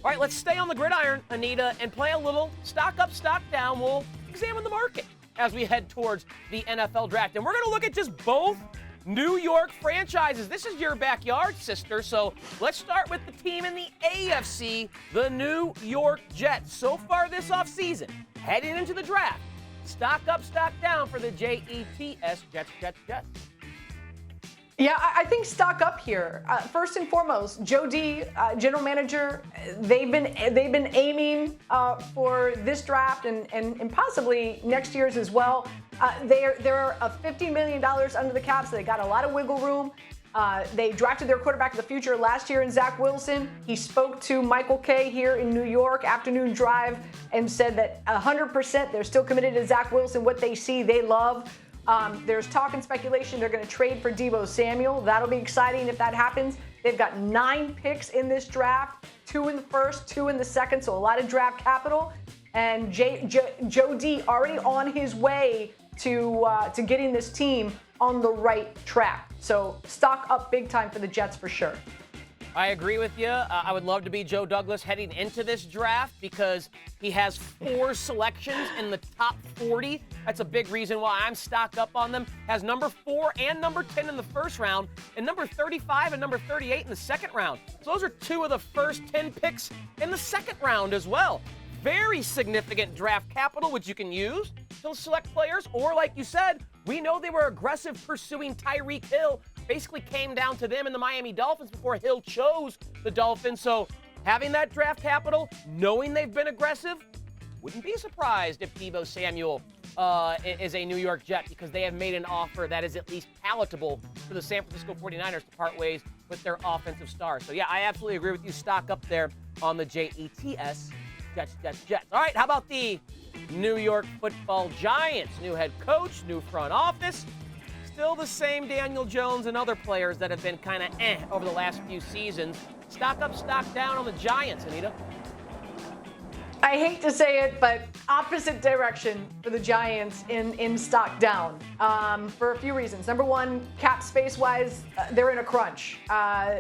All right, let's stay on the gridiron, Anita, and play a little stock up, stock down. We'll examine the market as we head towards the NFL draft. And we're going to look at just both New York franchises. This is your backyard, sister. So let's start with the team in the AFC, the New York Jets. So far this offseason, heading into the draft, stock up, stock down for the Jets, Jets. Yeah, I think stock up here. First and foremost, Joe D, general manager, they've been aiming for this draft and possibly next year's as well. They're $50 million under the cap, so they got a lot of wiggle room. They drafted their quarterback of the future last year in Zach Wilson. He spoke to Michael Kay here in New York, afternoon drive, and said that 100% they're still committed to Zach Wilson. What they see, they love. There's talk and speculation they're going to trade for Deebo Samuel. That'll be exciting if that happens. They've got 9 picks in this draft, 2 in the first, 2 in the second, so a lot of draft capital. And Joe D already on his way to getting this team on the right track. So stock up big time for the Jets for sure. I agree with you. I would love to be Joe Douglas heading into this draft because he has 4 selections in the top 40. That's a big reason why I'm stocked up on them. Has number 4 and number 10 in the first round, and number 35 and number 38 in the second round. So those are 2 of the first 10 picks in the second round as well. Very significant draft capital, which you can use to select players. Or like you said, we know they were aggressive pursuing Tyreek Hill. Basically came down to them and the Miami Dolphins before Hill chose the Dolphins. So having that draft capital, knowing they've been aggressive, wouldn't be surprised if Deebo Samuel is a New York Jet because they have made an offer that is at least palatable for the San Francisco 49ers to part ways with their offensive star. So yeah, I absolutely agree with you. Stock up there on the Jets. All right, how about the New York Football Giants? New head coach, new front office. Still the same Daniel Jones and other players that have been kind of over the last few seasons. Stock up, stock down on the Giants, Anita. I hate to say it, but opposite direction for the Giants in stock down for a few reasons. Number one, cap space-wise, they're in a crunch.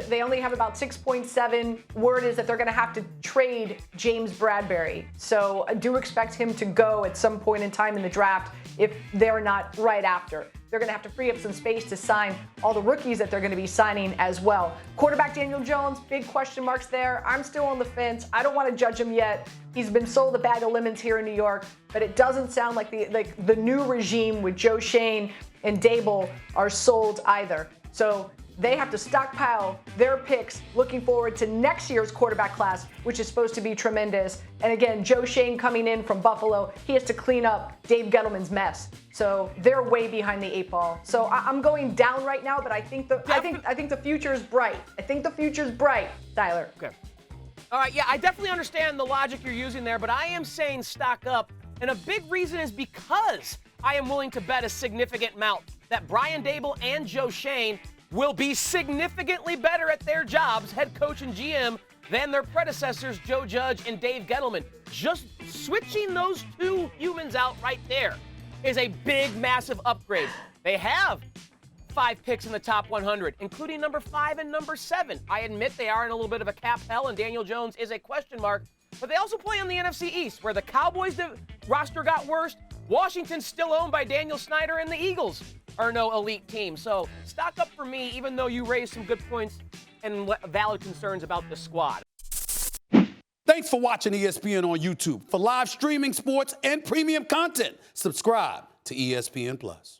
They only have about 6.7. Word is that they're going to have to trade James Bradbury. So I do expect him to go at some point in time in the draft if they're not right after. They're going to have to free up some space to sign all the rookies that they're going to be signing as well. Quarterback Daniel Jones, big question marks there. I'm still on the fence. I don't want to judge him yet. He's been sold a bag of lemons here in New York, but it doesn't sound like the new regime with Joe Shane and Dable are sold either. So they have to stockpile their picks looking forward to next year's quarterback class, which is supposed to be tremendous. And again, Joe Shane coming in from Buffalo, he has to clean up Dave Gettleman's mess. So they're way behind the 8 ball. So I'm going down right now, but I think the future is bright. I think the future is bright, Tyler. Okay. All right, yeah, I definitely understand the logic you're using there, but I am saying stock up. And a big reason is because I am willing to bet a significant amount that Brian Dable and Joe Shane will be significantly better at their jobs, head coach and GM, than their predecessors, Joe Judge and Dave Gettleman. Just switching those 2 humans out right there is a big, massive upgrade. They have 5 picks in the top 100, including number 5 and number 7. I admit they are in a little bit of a cap hell, and Daniel Jones is a question mark, but they also play on the NFC East, where the Cowboys' roster got worse. Washington's still owned by Daniel Snyder, and the Eagles are no elite team. So stock up for me, even though you raised some good points and valid concerns about the squad. Thanks for watching ESPN on YouTube. For live streaming, sports, and premium content, subscribe to ESPN+.